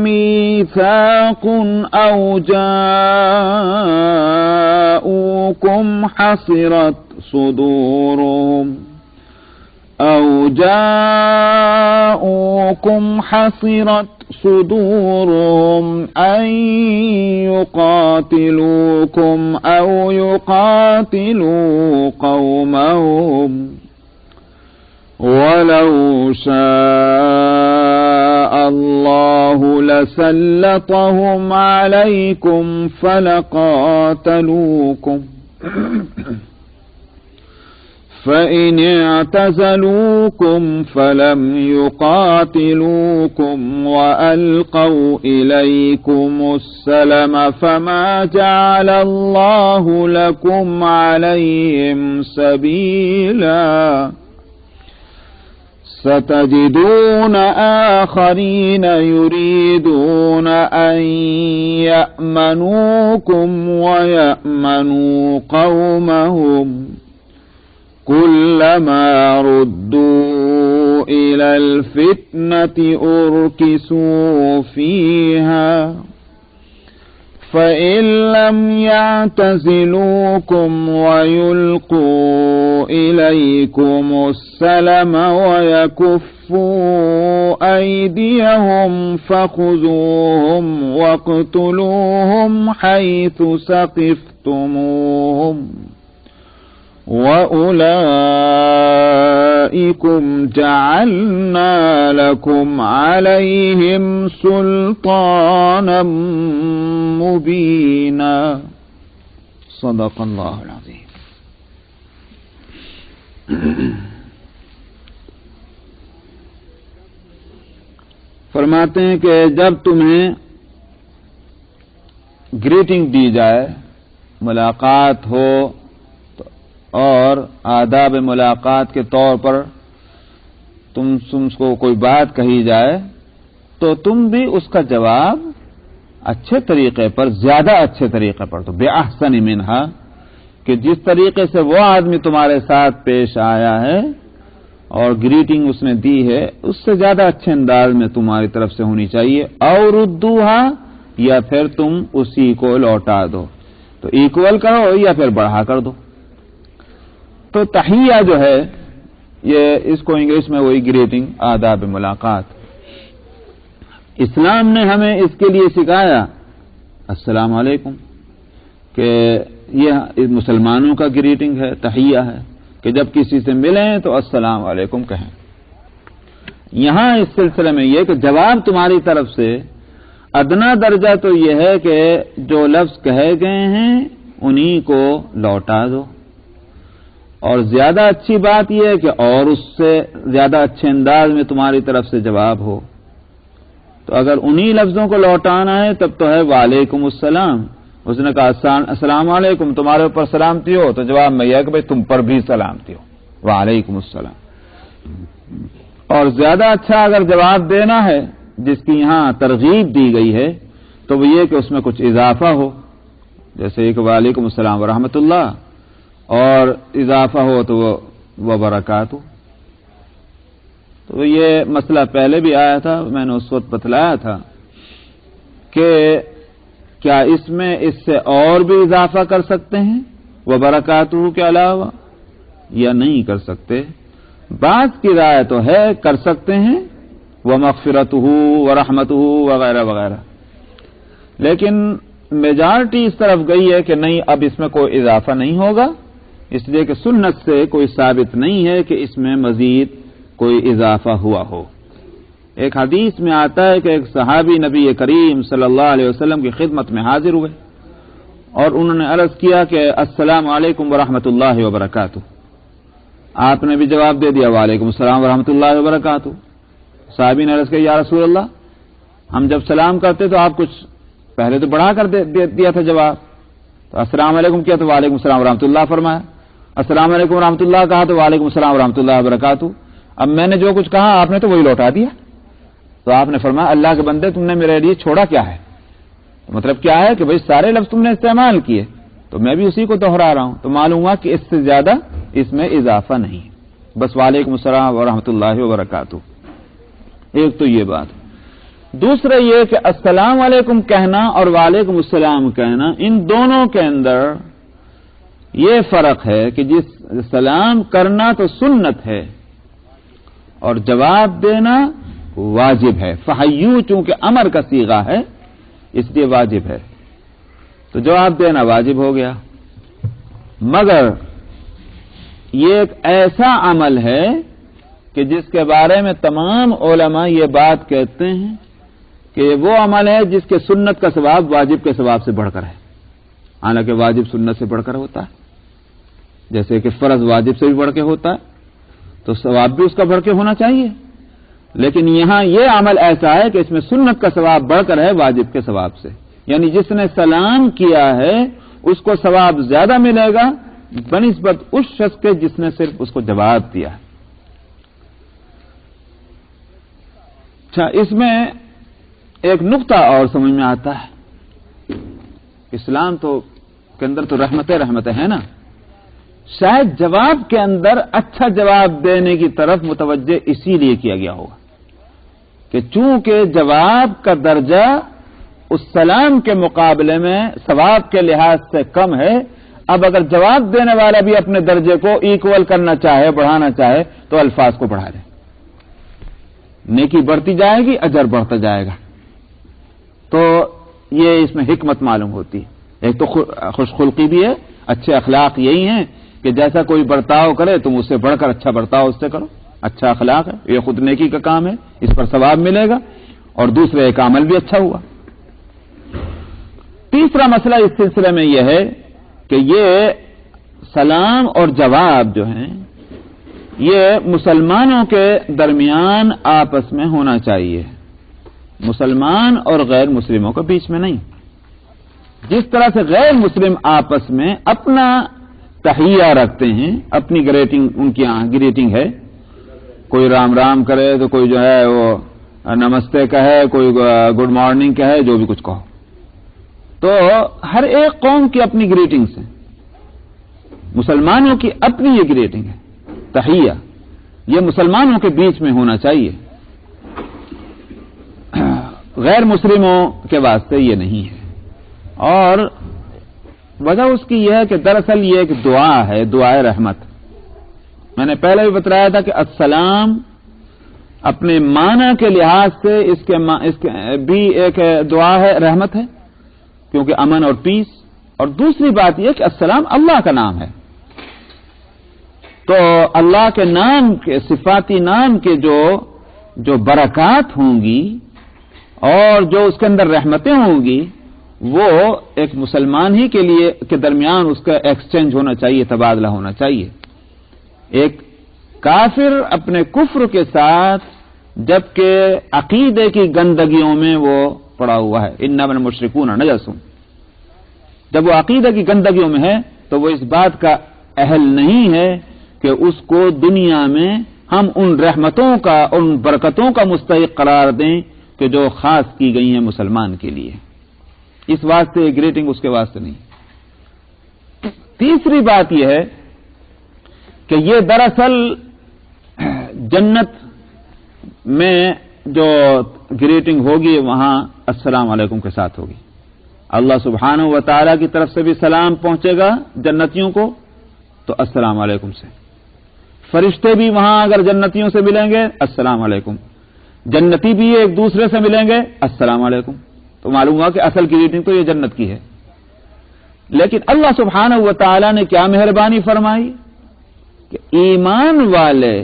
مِّيثَاقٌ أَوْ جَاءُوكُمْ حَصِرَتْ صُدُورُهُمْ أَن يُقَاتِلُوكُمْ أَوْ يُقَاتِلُوا قَوْمَهُمْ وَلَوْ شَاءَ الله لسلطهم عليكم فلقاتلوكم فإن اعتزلوكم فلم يقاتلوكم وألقوا إليكم السلم فما جعل الله لكم عليهم سبيلا ستجدون آخرين يريدون أن يأمنوكم ويأمنوا قومهم كلما ردوا إلى الفتنة أركسوا فيها فإن لم يعتزلوكم ويلقوا إليكم السلم ويكفوا أيديهم فخذوهم واقتلوهم حيث ثقفتموهم وأولئكم جعلنا لكم عليهم سلطانا مبينا صدق الله العظيم. فرماتے ہیں کہ جب تمہیں گریٹنگ دی جائے، ملاقات ہو اور آداب ملاقات کے طور پر تم کو کوئی بات کہی جائے تو تم بھی اس کا جواب اچھے طریقے پر، زیادہ اچھے طریقے پر، تو بِأَحْسَنِ مِنْهَا، کہ جس طریقے سے وہ آدمی تمہارے ساتھ پیش آیا ہے اور گریٹنگ اس نے دی ہے اس سے زیادہ اچھے انداز میں تمہاری طرف سے ہونی چاہیے. اور ردوہا، یا پھر تم اسی کو لوٹا دو، تو ایکول کرو یا پھر بڑھا کر دو. تو تحیہ جو ہے یہ اس کو انگلش میں وہی گریٹنگ، آداب ملاقات. اسلام نے ہمیں اس کے لیے سکھایا السلام علیکم، کہ یہ مسلمانوں کا گریٹنگ ہے، تحیہ ہے کہ جب کسی سے ملیں تو السلام علیکم کہیں. یہاں اس سلسلے میں یہ کہ جواب تمہاری طرف سے ادنا درجہ تو یہ ہے کہ جو لفظ کہے گئے ہیں انہی کو لوٹا دو، اور زیادہ اچھی بات یہ ہے کہ اور اس سے زیادہ اچھے انداز میں تمہاری طرف سے جواب ہو. تو اگر انہی لفظوں کو لوٹانا ہے تب تو ہے وعلیکم السلام. اس نے کہا السلام علیکم، تمہارے اوپر سلامتی ہو، تو جواب میں یہ ہے کہ بھئی تم پر بھی سلامتی ہو، وعلیکم السلام. اور زیادہ اچھا اگر جواب دینا ہے جس کی یہاں ترغیب دی گئی ہے تو وہ یہ کہ اس میں کچھ اضافہ ہو، جیسے کہ وعلیکم السلام ورحمۃ اللہ، اور اضافہ ہو تو وہ وبرکاتہ. تو یہ مسئلہ پہلے بھی آیا تھا، میں نے اس وقت بتلایا تھا کہ کیا اس میں اس سے اور بھی اضافہ کر سکتے ہیں وبرکاتہ کے علاوہ یا نہیں کر سکتے. بعض کی رائے تو ہے کر سکتے ہیں ومغفرتہ ورحمتہ وغیرہ وغیرہ، لیکن میجارٹی اس طرف گئی ہے کہ نہیں، اب اس میں کوئی اضافہ نہیں ہوگا، اس لیے کہ سنت سے کوئی ثابت نہیں ہے کہ اس میں مزید کوئی اضافہ ہوا ہو. ایک حدیث میں آتا ہے کہ ایک صحابی نبی کریم صلی اللہ علیہ وسلم کی خدمت میں حاضر ہوئے اور انہوں نے عرض کیا کہ السلام علیکم ورحمۃ اللہ وبرکاتہ. آپ نے بھی جواب دے دیا وعلیکم السلام ورحمۃ اللہ وبرکاتہ. صحابی نے عرض کیا یا رسول اللہ، ہم جب سلام کرتے تو آپ کچھ پہلے تو بڑھا کر دیا تھا جواب، تو السلام علیکم کیا تو وعلیکم السلام ورحمۃ اللہ فرمایا، السلام علیکم ورحمۃ اللہ کہا تو وعلیکم السلام ورحمۃ اللہ وبرکاتہ. اب میں نے جو کچھ کہا آپ نے تو وہی لوٹا دیا. تو آپ نے فرمایا اللہ کے بندے تم نے میرے لیے چھوڑا کیا ہے؟ تو مطلب کیا ہے کہ بھئی سارے لفظ تم نے استعمال کیے تو میں بھی اسی کو دوہرا رہا ہوں. تو معلوم ہوا کہ اس سے زیادہ اس میں اضافہ نہیں، بس وعلیکم السلام ورحمۃ اللہ وبرکاتہ. ایک تو یہ بات. دوسرا یہ کہ السلام علیکم کہنا اور وعلیکم السلام کہنا، ان دونوں کے اندر یہ فرق ہے کہ جس سلام کرنا تو سنت ہے اور جواب دینا واجب ہے. فحیو چونکہ امر کا صیغہ ہے اس لیے واجب ہے، تو جواب دینا واجب ہو گیا. مگر یہ ایک ایسا عمل ہے کہ جس کے بارے میں تمام علماء یہ بات کہتے ہیں کہ وہ عمل ہے جس کے سنت کا ثواب واجب کے ثواب سے بڑھ کر ہے. حالانکہ واجب سنت سے بڑھ کر ہوتا ہے، جیسے کہ فرض واجب سے بھی بڑھ کے ہوتا ہے، تو ثواب بھی اس کا بڑھ کے ہونا چاہیے. لیکن یہاں یہ عمل ایسا ہے کہ اس میں سنت کا ثواب بڑھ کر ہے واجب کے ثواب سے، یعنی جس نے سلام کیا ہے اس کو ثواب زیادہ ملے گا بنسبت اس شخص کے جس نے صرف اس کو جواب دیا ہے. اچھا، اس میں ایک نقطہ اور سمجھ میں آتا ہے، اسلام کے اندر تو رحمتیں ہیں نا، شاید جواب کے اندر اچھا جواب دینے کی طرف متوجہ اسی لیے کیا گیا ہوگا کہ چونکہ جواب کا درجہ اس سلام کے مقابلے میں ثواب کے لحاظ سے کم ہے، اب اگر جواب دینے والا بھی اپنے درجے کو ایکول کرنا چاہے، بڑھانا چاہے، تو الفاظ کو بڑھا دیں، نیکی بڑھتی جائے گی، اجر بڑھتا جائے گا. تو یہ اس میں حکمت معلوم ہوتی ہے. ایک تو خوش خلقی بھی ہے، اچھے اخلاق یہی ہیں کہ جیسا کوئی برتاؤ کرے تم اس سے بڑھ کر اچھا برتاؤ اس سے کرو، اچھا اخلاق ہے، یہ خود نیکی کا کام ہے، اس پر ثواب ملے گا، اور دوسرے ایک عمل بھی اچھا ہوا. تیسرا مسئلہ اس سلسلے میں یہ ہے کہ یہ سلام اور جواب جو ہیں یہ مسلمانوں کے درمیان آپس میں ہونا چاہیے، مسلمان اور غیر مسلموں کے بیچ میں نہیں. جس طرح سے غیر مسلم آپس میں اپنا تحیہ رکھتے ہیں، اپنی گریٹنگ، ان کی گریٹنگ ہے، کوئی رام رام کرے تو کوئی جو ہے وہ نمستے کہے، کوئی گڈ مارننگ کہے، جو بھی کچھ کہو، تو ہر ایک قوم کی اپنی گریٹنگز ہیں. مسلمانوں کی اپنی یہ گریٹنگ ہے، تحیہ، یہ مسلمانوں کے بیچ میں ہونا چاہیے، غیر مسلموں کے واسطے یہ نہیں ہے. اور وجہ اس کی یہ ہے کہ دراصل یہ ایک دعا ہے، دعائے رحمت. میں نے پہلے بھی بتایا تھا کہ السلام اپنے معنی کے لحاظ سے اس کے بھی ایک دعا ہے، رحمت ہے، کیونکہ امن اور پیس. اور دوسری بات یہ کہ السلام اللہ کا نام ہے، تو اللہ کے نام کے صفاتی نام کے جو برکات ہوں گی اور جو اس کے اندر رحمتیں ہوں گی، وہ ایک مسلمان ہی کے لیے کے درمیان اس کا ایکسچینج ہونا چاہیے، تبادلہ ہونا چاہیے. ایک کافر اپنے کفر کے ساتھ جبکہ عقیدے کی گندگیوں میں وہ پڑا ہوا ہے، انما المشرکون نجس، جب وہ عقیدے کی گندگیوں میں ہے تو وہ اس بات کا اہل نہیں ہے کہ اس کو دنیا میں ہم ان رحمتوں کا، ان برکتوں کا مستحق قرار دیں کہ جو خاص کی گئی ہیں مسلمان کے لیے. اس واسطے گریٹنگ اس کے واسطے نہیں. تیسری بات یہ ہے کہ یہ دراصل جنت میں جو گریٹنگ ہوگی وہاں السلام علیکم کے ساتھ ہوگی. اللہ سبحانہ و تعالی کی طرف سے بھی سلام پہنچے گا جنتیوں کو تو السلام علیکم سے. فرشتے بھی وہاں اگر جنتیوں سے ملیں گے السلام علیکم، جنتی بھی ایک دوسرے سے ملیں گے السلام علیکم. تو معلوم ہوا کہ اصل گریٹنگ تو یہ جنت کی ہے. لیکن اللہ سبحانہ و تعالی نے کیا مہربانی فرمائی کہ ایمان والے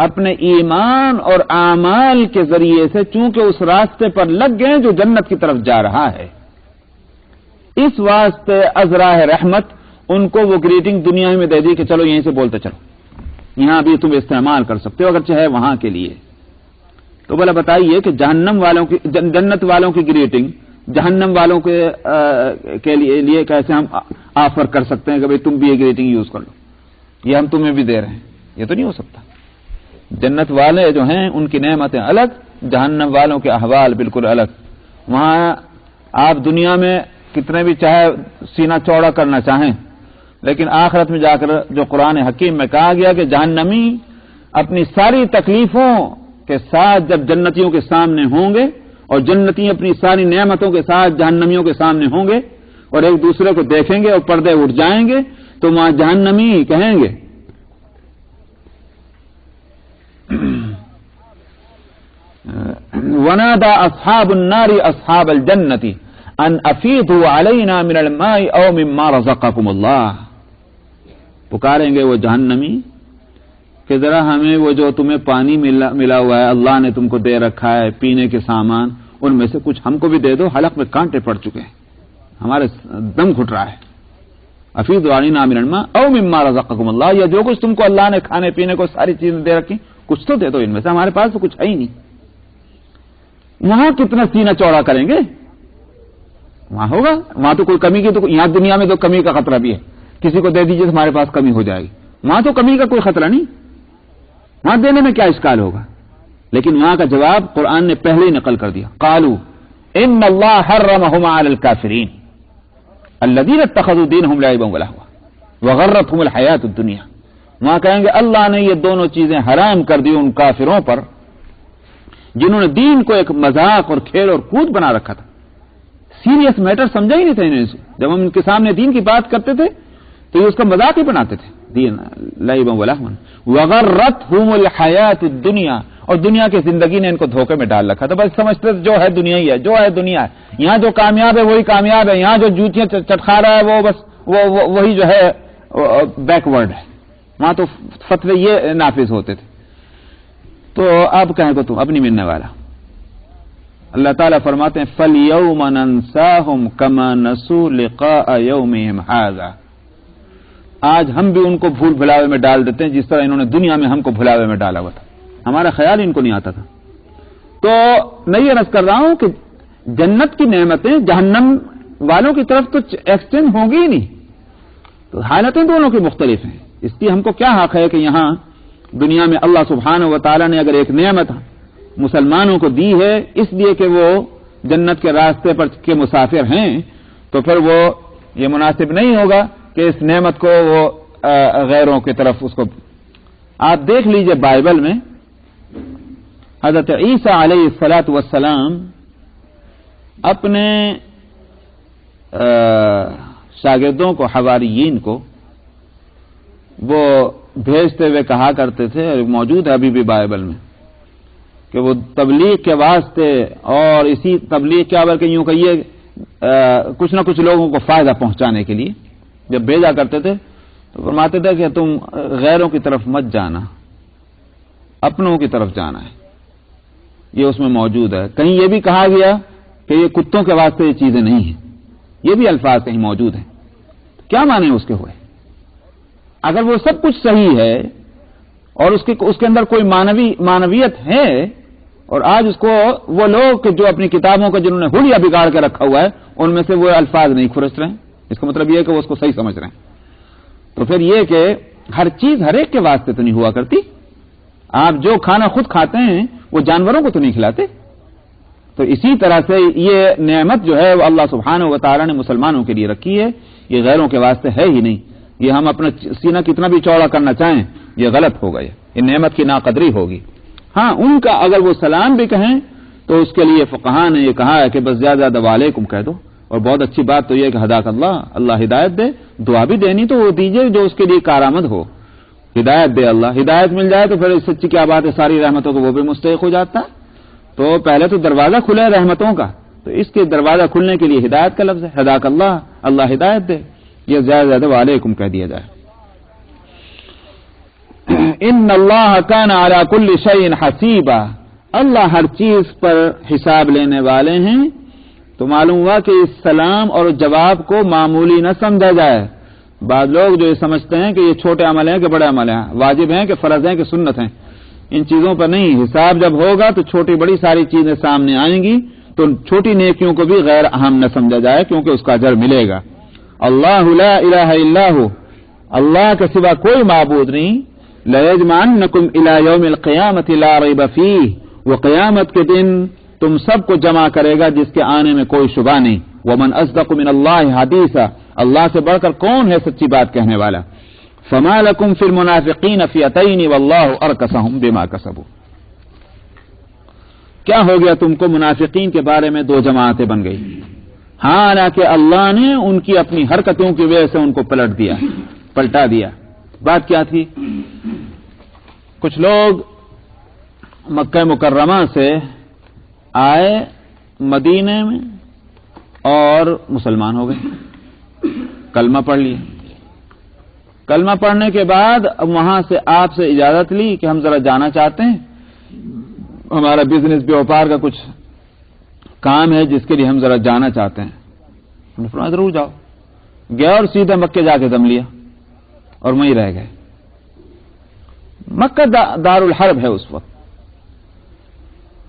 اپنے ایمان اور اعمال کے ذریعے سے چونکہ اس راستے پر لگ گئے جو جنت کی طرف جا رہا ہے، اس واسطے ازراہ رحمت ان کو وہ گریٹنگ دنیا میں دے دی کہ چلو یہیں سے بولتے چلو، یہاں بھی تم استعمال کر سکتے ہو اگرچہ ہے وہاں کے لیے. تو بھلا بتائیے کہ جہنم والوں کی، جنت والوں کی گریٹنگ جہنم والوں کے لیے کیسے ہم آفر کر سکتے ہیں کہ بھئی تم بھی یہ گریٹنگ یوز کر لو، یہ ہم تمہیں بھی دے رہے ہیں؟ یہ تو نہیں ہو سکتا. جنت والے جو ہیں ان کی نعمتیں الگ، جہنم والوں کے احوال بالکل الگ. وہاں آپ دنیا میں کتنے بھی چاہے سینہ چوڑا کرنا چاہیں، لیکن آخرت میں جا کر جو قرآن حکیم میں کہا گیا کہ جہنمی اپنی ساری تکلیفوں کے ساتھ جب جنتیوں کے سامنے ہوں گے اور جنتی اپنی ساری نعمتوں کے ساتھ جہنمیوں کے سامنے ہوں گے اور ایک دوسرے کو دیکھیں گے اور پردے اٹھ جائیں گے تو وہاں جہنمی کہیں گے وَنَادَى أَصْحَابُ النَّارِ أَصْحَابَ الْجَنَّةِ أَنْ أَفِيضُوا عَلَيْنَا مِنَ الْمَاءِ أَوْ مِمَّا رَزَقَكُمُ اللَّهُ. پکاریں گے وہ جہنمی کہ ذرا ہمیں وہ جو تمہیں پانی ملا ہوا ہے، اللہ نے تم کو دے رکھا ہے پینے کے سامان، ان میں سے کچھ ہم کو بھی دے دو، حلق میں کانٹے پڑ چکے ہیں، ہمارے دم گھٹ رہا ہے۔ افیضوا علینا من الماء او مما رزقکم اللہ، یا جو کچھ تم کو اللہ نے کھانے پینے کو ساری چیزیں دے رکھی کچھ تو دے دو ان میں سے، ہمارے پاس تو کچھ ہے ہی نہیں۔ وہاں کتنا سینہ چوڑا کریں گے؟ وہاں ہوگا، وہاں تو کوئی کمی کی، تو یہاں دنیا میں تو کمی کا خطرہ بھی ہے، کسی کو دے دیجیے تو ہمارے پاس کمی ہو جائے گی، وہاں تو کمی کا کوئی خطرہ نہیں، وہاں دینے میں کیا اشکال ہوگا؟ لیکن وہاں کا جواب قرآن نے پہلے ہی نقل کر دیا، قالوا ان اللہ حرمہما علی الکافرین الذین اتخذوا دینہم لعبا ولہوا وغرتہم الحیاۃ الدنیا۔ وہاں کہیں گے اللہ نے یہ دونوں چیزیں حرام کر دی ان کافروں پر جنہوں نے دین کو ایک مذاق اور کھیل اور کود بنا رکھا تھا، سیریس میٹر سمجھا ہی نہیں تھا انہیں۔ جب ہم ان کے سامنے دین کی بات کرتے تھے تو یہ اس کا مذاق ہی بناتے تھے، دین لعبا ولہوا وغرتہم الحیاۃ الدنیا، اور دنیا کی زندگی نے ان کو دھوکے میں ڈال رکھا تھا، بس سمجھتے جو ہے دنیا ہی ہے، جو ہے دنیا ہے، یہاں جو کامیاب ہے وہی کامیاب ہے، یہاں جو جوتیاں چٹکھا رہا ہے وہ بس وہی جو ہے بیکورڈ ہے، وہاں تو فتوے یہ نافذ ہوتے تھے۔ تو اب کہیں تو تم اپنی ملنے والا، اللہ تعالیٰ فرماتے ہیں فَالْيَوْمَ نَنْسَاهُمْ كَمَا نَسُوا لِقَاءَ يَوْمِهِمْ هَذَا، آج ہم بھی ان کو بھول بھلاوے میں ڈال دیتے ہیں جس طرح انہوں نے دنیا میں ہم کو بھلاوے میں ڈالا ہوا تھا، ہمارا خیال ان کو نہیں آتا تھا۔ تو میں یہ عرض کر رہا ہوں کہ جنت کی نعمتیں جہنم والوں کی طرف تو ایکسٹینڈ ہوں گی ہی نہیں، تو حالتیں دونوں کی مختلف ہیں، اس لیے ہم کو کیا حق ہے کہ یہاں دنیا میں اللہ سبحانہ و تعالیٰ نے اگر ایک نعمت مسلمانوں کو دی ہے اس لیے کہ وہ جنت کے راستے پر کے مسافر ہیں، تو پھر وہ یہ مناسب نہیں ہوگا کہ اس نعمت کو وہ غیروں کی طرف اس کو۔ آپ دیکھ لیجئے بائبل میں حضرت عیسیٰ علیہ الصلاۃ والسلام اپنے شاگردوں کو، حواریین کو وہ بھیجتے ہوئے کہا کرتے تھے، اور موجود ہے ابھی بھی بائبل میں، کہ وہ تبلیغ کے واسطے اور اسی تبلیغ کے بلکہ یوں کہیے کچھ نہ کچھ لوگوں کو فائدہ پہنچانے کے لیے جب بھیجا کرتے تھے تو فرماتے تھے کہ تم غیروں کی طرف مت جانا، اپنوں کی طرف جانا ہے، یہ اس میں موجود ہے۔ کہیں یہ بھی کہا گیا کہ یہ کتوں کے واسطے یہ چیزیں نہیں ہیں، یہ بھی الفاظ کہیں موجود ہیں۔ کیا معنی اس کے ہوئے؟ اگر وہ سب کچھ صحیح ہے اور اس کے اندر کوئی معنویت ہے، اور آج اس کو وہ لوگ جو اپنی کتابوں کا جنہوں نے حلیہ بگاڑ کے رکھا ہوا ہے ان میں سے وہ الفاظ نہیں کھرچ رہے ہیں، اس کا مطلب یہ ہے کہ وہ اس کو صحیح سمجھ رہے ہیں، تو پھر یہ کہ ہر چیز ہر ایک کے واسطے تو نہیں ہوا کرتی۔ آپ جو کھانا خود کھاتے ہیں وہ جانوروں کو تو نہیں کھلاتے، تو اسی طرح سے یہ نعمت جو ہے وہ اللہ سبحانہ و تعالیٰ نے مسلمانوں کے لیے رکھی ہے، یہ غیروں کے واسطے ہے ہی نہیں۔ یہ ہم اپنا سینہ کتنا بھی چوڑا کرنا چاہیں یہ غلط ہوگا، یہ نعمت کی ناقدری ہوگی۔ ہاں ان کا اگر وہ سلام بھی کہیں تو اس کے لیے فقہاء نے یہ کہا ہے کہ بس زیادہ زیادہ وعلیکم کہہ دو، اور بہت اچھی بات تو یہ کہ ہداک اللہ، اللہ ہدایت دے، دعا بھی دینی تو وہ دیجئے جو اس کے لیے کارآمد ہو، ہدایت دے اللہ، ہدایت مل جائے تو پھر اس سچی کیا بات ہے، ساری رحمتوں کو وہ بھی مستحق ہو جاتا ہے۔ تو پہلے تو دروازہ کھلے رحمتوں کا، تو اس کے دروازہ کھلنے کے لیے ہدایت کا لفظ ہے، ہداک اللہ، اللہ ہدایت دے، یہ زیادہ زیادہ وعلیکم کہہ دیا جائے۔ ان اللہ کان علی کل شیء حسیبا، اللہ ہر چیز پر حساب لینے والے ہیں۔ تو معلوم ہوا کہ اس سلام اور جواب کو معمولی نہ سمجھا جائے۔ بعض لوگ جو یہ سمجھتے ہیں کہ یہ چھوٹے عمل ہیں کہ بڑے عمل ہیں، واجب ہیں کہ فرض ہیں کہ سنت ہیں، ان چیزوں پر نہیں، حساب جب ہوگا تو چھوٹی بڑی ساری چیزیں سامنے آئیں گی، تو چھوٹی نیکیوں کو بھی غیر اہم نہ سمجھا جائے کیونکہ اس کا اجر ملے گا۔ اللہ لا الہ الا ہو، اللہ کے سوا کوئی معبود نہیں، لَيَجْمَعَنَّكُمْ إِلَى يَوْمِ الْقِيَامَةِ لَا رَيْبَ فِيهِ، وہ قیامت کے دن تم سب کو جمع کرے گا جس کے آنے میں کوئی شبہ نہیں۔ وَمَنْ أَصْدَقُ مِنَ اللَّهِ حَدِيثًا، اللہ سے بڑھ کر کون ہے سچی بات کہنے والا۔ فَمَا لَكُمْ فِي الْمُنَافِقِينَ فِئَتَيْنِ وَاللَّهُ أَرْكَسَهُمْ بِمَا كَسَبُوا، کیا ہو گیا تم کو؟ منافقین کے بارے میں دو جماعتیں بن گئی، حالانکہ اللہ نے ان کی اپنی حرکتوں کی وجہ سے ان کو پلٹا دیا۔ بات کیا تھی؟ کچھ لوگ مکہ مکرمہ سے آئے مدینے میں اور مسلمان ہو گئے، کلمہ پڑھ لیا، کلمہ پڑھنے کے بعد اب وہاں سے آپ سے اجازت لی کہ ہم ذرا جانا چاہتے ہیں، ہمارا بزنس بیوپار کا کچھ کام ہے جس کے لیے ہم ذرا جانا چاہتے ہیں. ہم نے فرمایا ضرور جاؤ. گیا اور سیدھا مکے جا کے دم لیا اور وہیں رہ گئے. مکہ دار الحرب ہے اس وقت،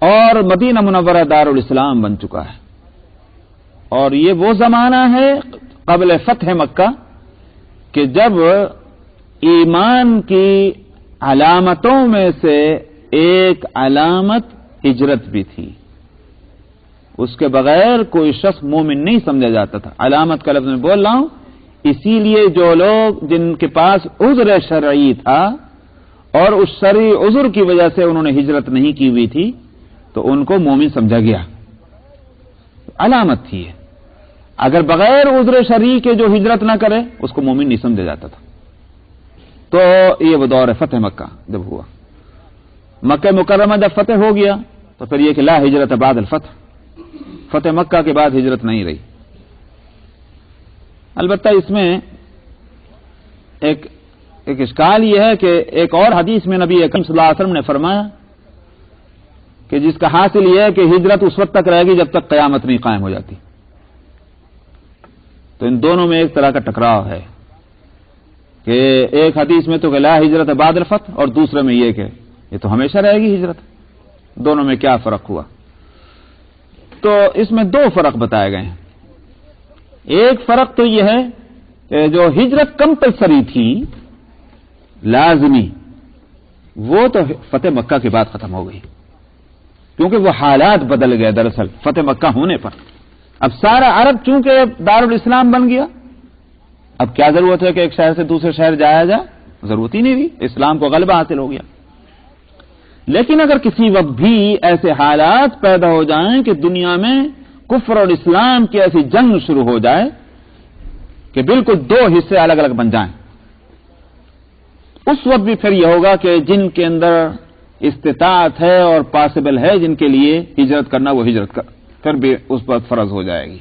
اور مدینہ منورہ دار الاسلام بن چکا ہے. اور یہ وہ زمانہ ہے قبل فتح مکہ کہ جب ایمان کی علامتوں میں سے ایک علامت ہجرت بھی تھی. اس کے بغیر کوئی شخص مومن نہیں سمجھا جاتا تھا. علامت کا لفظ میں بول رہا ہوں اسی لیے جو لوگ جن کے پاس عذر شرعی تھا اور اس شرعی عذر کی وجہ سے انہوں نے ہجرت نہیں کی ہوئی تھی تو ان کو مومن سمجھا گیا. علامت تھی. اگر بغیر عذر شرعی کے جو ہجرت نہ کرے اس کو مومن نہیں سمجھا جاتا تھا. تو یہ وہ دور ہے فتح مکہ جب ہوا. مکہ مکرمہ جب فتح ہو گیا تو پھر یہ کہ لا ہجرت بعد الفتح، فتح مکہ کے بعد ہجرت نہیں رہی. البتہ اس میں ایک اشکال یہ ہے کہ ایک اور حدیث میں نبی اکرم صلی اللہ علیہ وسلم نے فرمایا کہ جس کا حاصل یہ ہے کہ ہجرت اس وقت تک رہے گی جب تک قیامت نہیں قائم ہو جاتی. تو ان دونوں میں ایک طرح کا ٹکراؤ ہے کہ ایک حدیث میں تو کہ لا ہجرت بعد الفتح اور دوسرے میں یہ کہ یہ تو ہمیشہ رہے گی ہجرت. دونوں میں کیا فرق ہوا؟ تو اس میں دو فرق بتائے گئے ہیں. ایک فرق تو یہ ہے کہ جو ہجرت کمپلسری تھی لازمی وہ تو فتح مکہ کے بعد ختم ہو گئی کیونکہ وہ حالات بدل گئے. دراصل فتح مکہ ہونے پر اب سارا عرب چونکہ دارالاسلام بن گیا، اب کیا ضرورت ہے کہ ایک شہر سے دوسرے شہر جایا جائے؟ ضرورت ہی نہیں رہی. اسلام کو غلبہ حاصل ہو گیا. لیکن اگر کسی وقت بھی ایسے حالات پیدا ہو جائیں کہ دنیا میں کفر اور اسلام کی ایسی جنگ شروع ہو جائے کہ بالکل دو حصے الگ الگ بن جائیں، اس وقت بھی پھر یہ ہوگا کہ جن کے اندر استطاعت ہے اور پاسبل ہے جن کے لیے ہجرت کرنا وہ ہجرت کر پھر بھی اس پر فرض ہو جائے گی.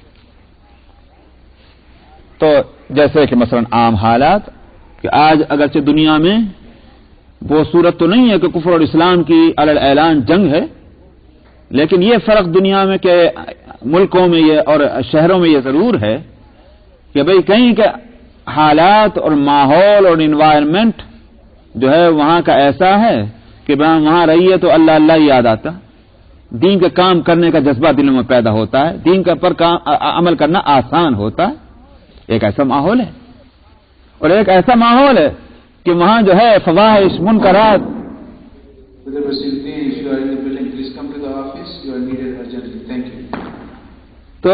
تو جیسے کہ مثلا عام حالات کہ آج اگرچہ دنیا میں وہ صورت تو نہیں ہے کہ کفر اور اسلام کی علی اعلان جنگ ہے، لیکن یہ فرق دنیا میں کہ ملکوں میں یہ اور شہروں میں یہ ضرور ہے کہ بھئی کہیں کہ حالات اور ماحول اور انوائرمنٹ جو ہے وہاں کا ایسا ہے کہ وہاں رہیے تو اللہ اللہ یاد آتا، دین کا کام کرنے کا جذبہ دلوں میں پیدا ہوتا ہے، دین کا پر عمل کرنا آسان ہوتا ہے. ایک ایسا ماحول ہے. اور ایک ایسا ماحول ہے کہ وہاں جو ہے فواحش منکرات تو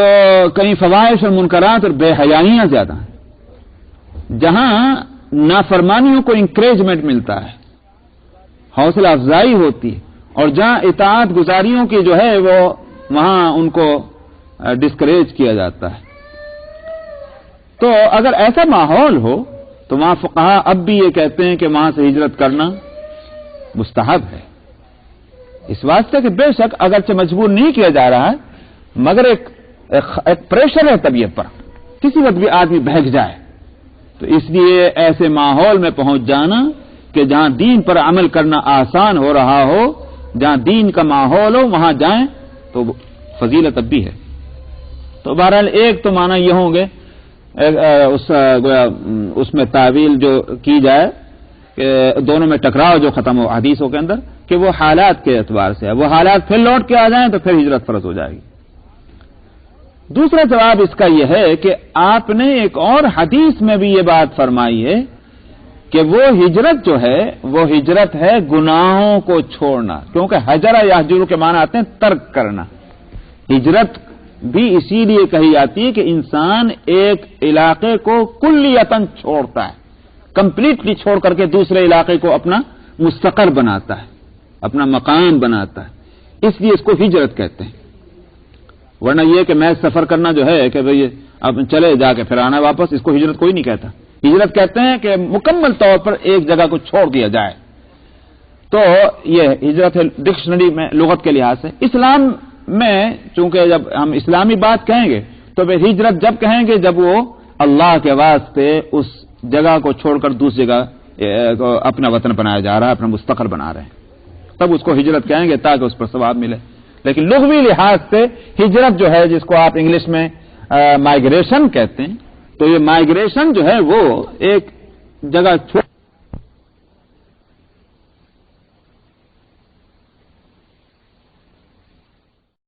کہیں فواحش اور منکرات اور بے حیائیاں زیادہ ہیں، جہاں نافرمانیوں کو انکریجمنٹ ملتا ہے، حوصلہ افزائی ہوتی ہے، اور جہاں اطاعت گزاریوں کی جو ہے وہ وہاں ان کو ڈسکریج کیا جاتا ہے. تو اگر ایسا ماحول ہو تو وہاں فقہا اب بھی یہ کہتے ہیں کہ وہاں سے ہجرت کرنا مستحب ہے، اس واسطے کہ بے شک اگرچہ مجبور نہیں کیا جا رہا ہے مگر ایک پریشر ہے طبیعت پر، کسی وقت بھی آدمی بہک جائے. تو اس لیے ایسے ماحول میں پہنچ جانا کہ جہاں دین پر عمل کرنا آسان ہو رہا ہو، جہاں دین کا ماحول ہو وہاں جائیں تو فضیلت اب بھی ہے. تو بہرحال ایک تو معنی یہ ہوں گے اس میں تعویل جو کی جائے کہ دونوں میں ٹکراؤ جو ختم ہو حدیثوں کے اندر کہ وہ حالات کے اعتبار سے ہے، وہ حالات پھر لوٹ کے آ جائیں تو پھر ہجرت فرض ہو جائے گی. دوسرا جواب اس کا یہ ہے کہ آپ نے ایک اور حدیث میں بھی یہ بات فرمائی ہے کہ وہ ہجرت جو ہے وہ ہجرت ہے گناہوں کو چھوڑنا، کیونکہ حجر یحجر کے معنی آتے ہیں ترک کرنا. ہجرت بھی اسی لیے کہی جاتی ہے کہ انسان ایک علاقے کو کلیتاً چھوڑتا ہے، کمپلیٹلی چھوڑ کر کے دوسرے علاقے کو اپنا مستقر بناتا ہے، اپنا مقام بناتا ہے، اس لیے اس کو ہجرت کہتے ہیں. ورنہ یہ کہ میں سفر کرنا جو ہے کہ بھئی اب چلے جا کے پھر آنا واپس، اس کو ہجرت کوئی نہیں کہتا. ہجرت کہتے ہیں کہ مکمل طور پر ایک جگہ کو چھوڑ دیا جائے. تو یہ ہجرت ہے ڈکشنری میں لغت کے لحاظ سے. اسلام میں چونکہ جب ہم اسلامی بات کہیں گے تو پھر ہجرت جب کہیں گے جب وہ اللہ کے واسطے اس جگہ کو چھوڑ کر دوسری جگہ اپنا وطن بنایا جا رہا ہے، اپنا مستقل بنا رہے ہیں، تب اس کو ہجرت کہیں گے تاکہ اس پر ثواب ملے. لیکن لغوی لحاظ سے ہجرت جو ہے، جس کو آپ انگلش میں مائگریشن کہتے ہیں، تو یہ مائگریشن جو ہے وہ ایک جگہ چھوڑ